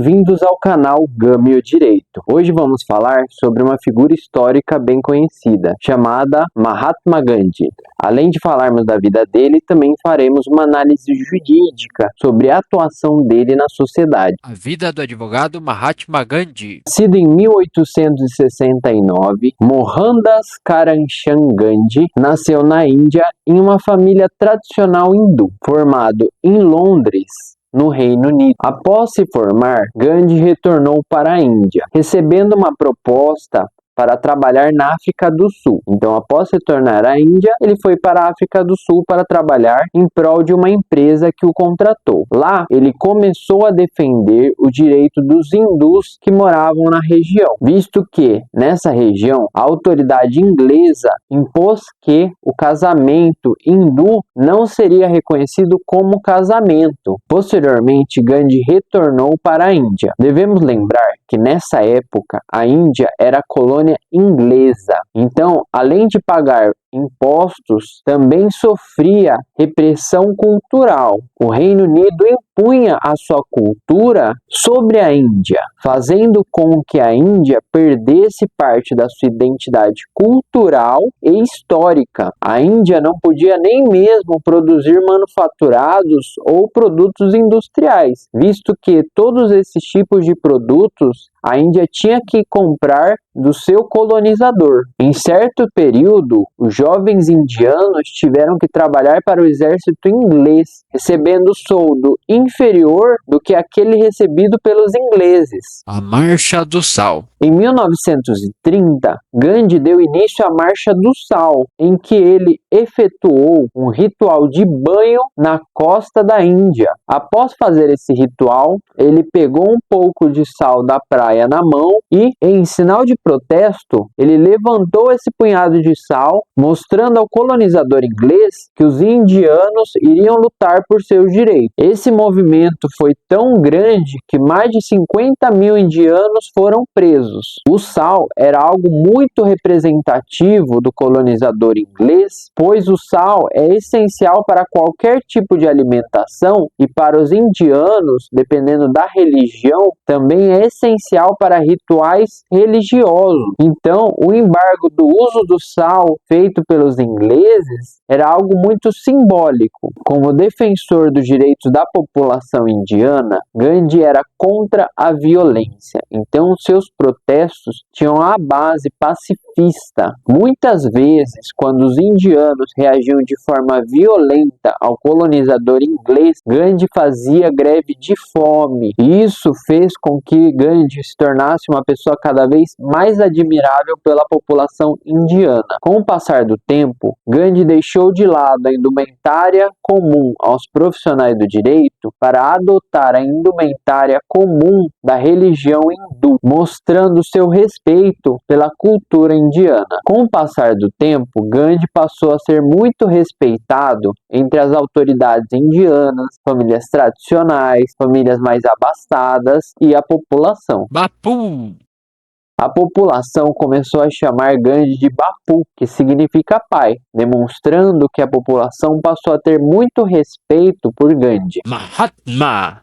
Bem-vindos ao canal Gami o Direito. Hoje vamos falar sobre uma figura histórica bem conhecida, chamada Mahatma Gandhi. Além de falarmos da vida dele, também faremos uma análise jurídica sobre a atuação dele na sociedade. A vida do advogado Mahatma Gandhi. Nascido em 1869, Mohandas Karamchand Gandhi nasceu na Índia em uma família tradicional hindu, formado em Londres, no Reino Unido. Após se formar, Gandhi retornou para a Índia, recebendo uma proposta para trabalhar na África do Sul. Então, após retornar à Índia, ele foi para a África do Sul para trabalhar em prol de uma empresa que o contratou. Lá, ele começou a defender o direito dos hindus que moravam na região, visto que, nessa região, a autoridade inglesa impôs que o casamento hindu não seria reconhecido como casamento. Posteriormente, Gandhi retornou para a Índia. Devemos lembrar que nessa época a Índia era colônia inglesa. Então, além de pagar impostos, também sofria repressão cultural. O Reino Unido impunha a sua cultura sobre a Índia, fazendo com que a Índia perdesse parte da sua identidade cultural e histórica. A Índia não podia nem mesmo produzir manufaturados ou produtos industriais, visto que todos esses tipos de produtos a Índia tinha que comprar do seu colonizador. Em certo período, os jovens indianos tiveram que trabalhar para o exército inglês, recebendo soldo inferior do que aquele recebido pelos ingleses. A Marcha do Sal. Em 1930, Gandhi deu início à Marcha do Sal, em que ele efetuou um ritual de banho na costa da Índia. Após fazer esse ritual, ele pegou um pouco de sal da praia na mão e, em sinal de protesto, ele levantou esse punhado de sal, mostrando ao colonizador inglês que os indianos iriam lutar por seus direitos. Esse movimento foi tão grande que mais de 50 mil indianos foram presos. O sal era algo muito representativo do colonizador inglês, pois o sal é essencial para qualquer tipo de alimentação e para os indianos, dependendo da religião, também é essencial para rituais religiosos. Então, o embargo do uso do sal feito pelos ingleses era algo muito simbólico. Como defensor dos direitos da população indiana, Gandhi era contra a violência. Então, seus protestos tinham a base pacifista. Muitas vezes, quando os indianos reagiam de forma violenta ao colonizador inglês, Gandhi fazia greve de fome. E isso fez com que Gandhi se tornasse uma pessoa cada vez mais admirável pela população indiana. Com o passar do tempo, Gandhi deixou de lado a indumentária comum aos profissionais do direito para adotar a indumentária comum da religião hindu, mostrando seu respeito pela cultura indiana. Com o passar do tempo, Gandhi passou a ser muito respeitado entre as autoridades indianas, famílias tradicionais, famílias mais abastadas e a população. Bapu. A população começou a chamar Gandhi de Bapu, que significa pai, demonstrando que a população passou a ter muito respeito por Gandhi. Mahatma.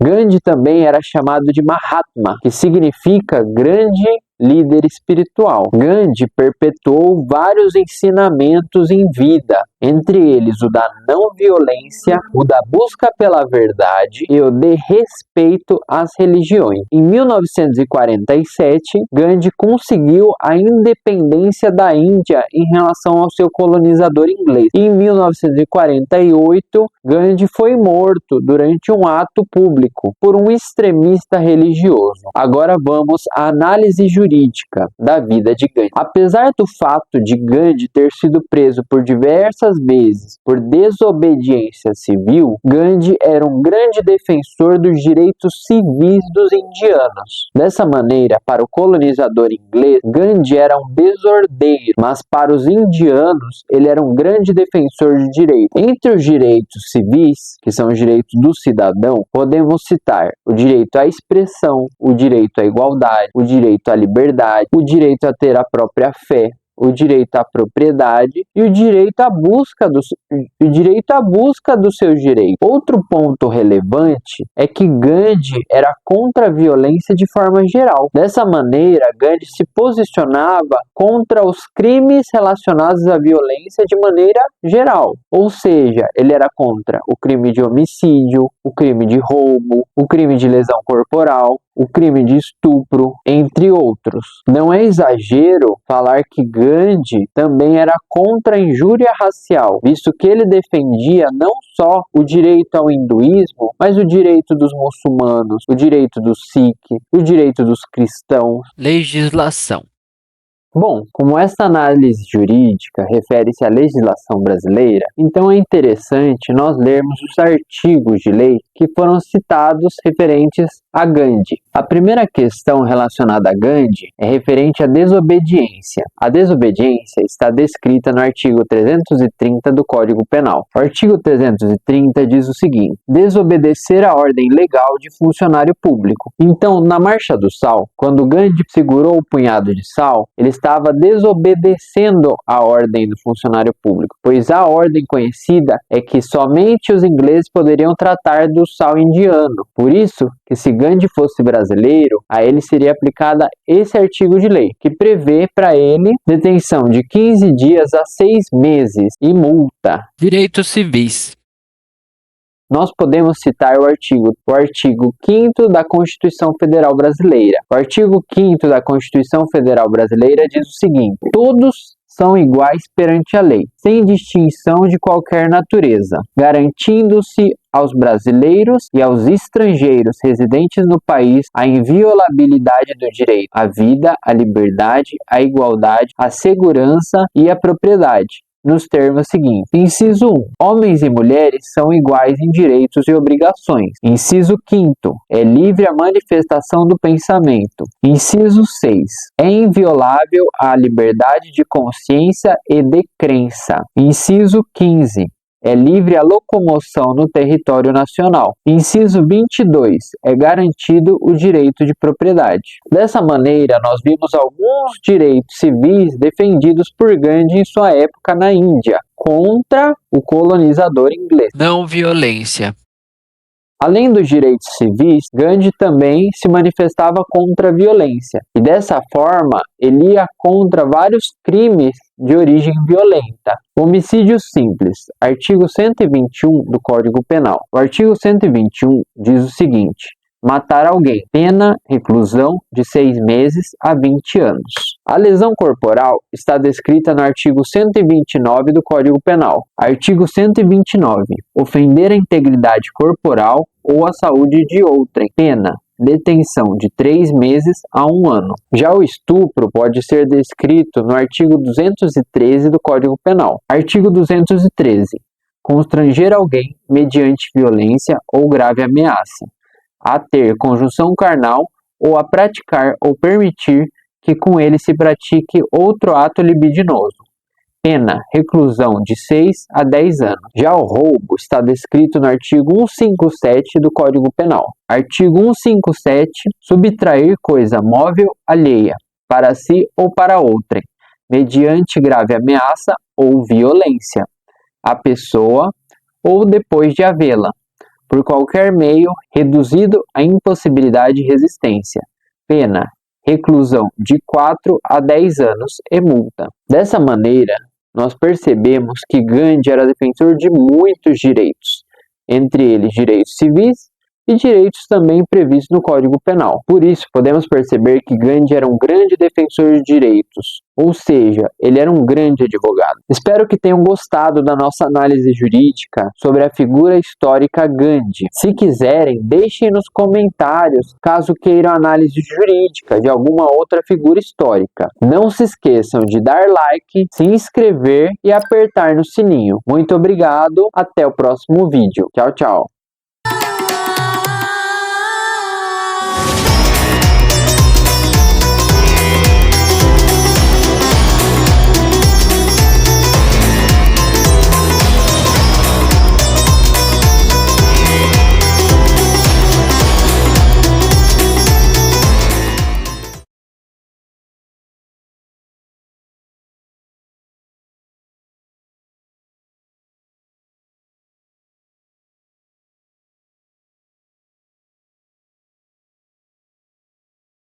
Gandhi também era chamado de Mahatma, que significa grande líder espiritual. Gandhi perpetuou vários ensinamentos em vida, entre eles o da não violência, o da busca pela verdade e o de respeito às religiões. Em 1947, Gandhi conseguiu a independência da Índia em relação ao seu colonizador inglês. Em 1948, Gandhi foi morto durante um ato público por um extremista religioso. Agora vamos à análise jurídica da vida de Gandhi. Apesar do fato de Gandhi ter sido preso por diversas vezes por desobediência civil, Gandhi era um grande defensor dos direitos civis dos indianos. Dessa maneira, para o colonizador inglês, Gandhi era um desordeiro, mas para os indianos, ele era um grande defensor de direitos. Entre os direitos civis, que são os direitos do cidadão, podemos citar o direito à expressão, o direito à igualdade, o direito à liberdade, o direito a ter a própria fé, o direito à propriedade e o direito à busca dos seus direitos. Outro ponto relevante é que Gandhi era contra a violência de forma geral. Dessa maneira, Gandhi se posicionava contra os crimes relacionados à violência de maneira geral. Ou seja, ele era contra o crime de homicídio, o crime de roubo, o crime de lesão corporal, o crime de estupro, entre outros. Não é exagero falar que Gandhi também era contra a injúria racial, visto que ele defendia não só o direito ao hinduísmo, mas o direito dos muçulmanos, o direito dos sikhs, o direito dos cristãos. Legislação. Bom, como esta análise jurídica refere-se à legislação brasileira, então é interessante nós lermos os artigos de lei que foram citados referentes a Gandhi. A primeira questão relacionada a Gandhi é referente à desobediência. A desobediência está descrita no artigo 330 do Código Penal. O artigo 330 diz o seguinte: desobedecer a ordem legal de funcionário público. Então, na Marcha do Sal, quando Gandhi segurou o punhado de sal, ele estava desobedecendo a ordem do funcionário público, pois a ordem conhecida é que somente os ingleses poderiam tratar do sal indiano. Por isso, que se Gandhi fosse brasileiro, a ele seria aplicada esse artigo de lei, que prevê para ele detenção de 15 dias a 6 meses e multa. Direitos civis. Nós podemos citar o artigo 5º da Constituição Federal Brasileira. O artigo 5º da Constituição Federal Brasileira diz o seguinte: todos são iguais perante a lei, sem distinção de qualquer natureza, garantindo-se aos brasileiros e aos estrangeiros residentes no país a inviolabilidade do direito à vida, à liberdade, à igualdade, à segurança e à propriedade, nos termos seguintes. Inciso 1. Homens e mulheres são iguais em direitos e obrigações. Inciso 5º. É livre a manifestação do pensamento. Inciso 6. É inviolável a liberdade de consciência e de crença. Inciso 15. É livre a locomoção no território nacional. Inciso 22. É garantido o direito de propriedade. Dessa maneira, nós vimos alguns direitos civis defendidos por Gandhi em sua época na Índia, contra o colonizador inglês. Não violência. Além dos direitos civis, Gandhi também se manifestava contra a violência, e dessa forma ele ia contra vários crimes de origem violenta. Homicídio simples, artigo 121 do Código Penal. O artigo 121 diz o seguinte: matar alguém, pena reclusão de 6 meses a 20 anos. A lesão corporal está descrita no artigo 129 do Código Penal. Artigo 129. Ofender a integridade corporal ou a saúde de outrem, pena detenção de 3 meses a 1 ano. Já o estupro pode ser descrito no artigo 213 do Código Penal. Artigo 213. Constranger alguém mediante violência ou grave ameaça, a ter conjunção carnal ou a praticar ou permitir que com ele se pratique outro ato libidinoso. Pena, reclusão de 6 a 10 anos. Já o roubo está descrito no artigo 157 do Código Penal. Artigo 157. Subtrair coisa móvel alheia, para si ou para outrem, mediante grave ameaça ou violência, à pessoa ou depois de havê-la, por qualquer meio, reduzido à impossibilidade de resistência. Pena, reclusão de 4 a 10 anos e multa. Dessa maneira, nós percebemos que Gandhi era defensor de muitos direitos, entre eles direitos civis e direitos também previstos no Código Penal. Por isso, podemos perceber que Gandhi era um grande defensor de direitos, ou seja, ele era um grande advogado. Espero que tenham gostado da nossa análise jurídica sobre a figura histórica Gandhi. Se quiserem, deixem nos comentários caso queiram análise jurídica de alguma outra figura histórica. Não se esqueçam de dar like, se inscrever e apertar no sininho. Muito obrigado, até o próximo vídeo. Tchau, tchau.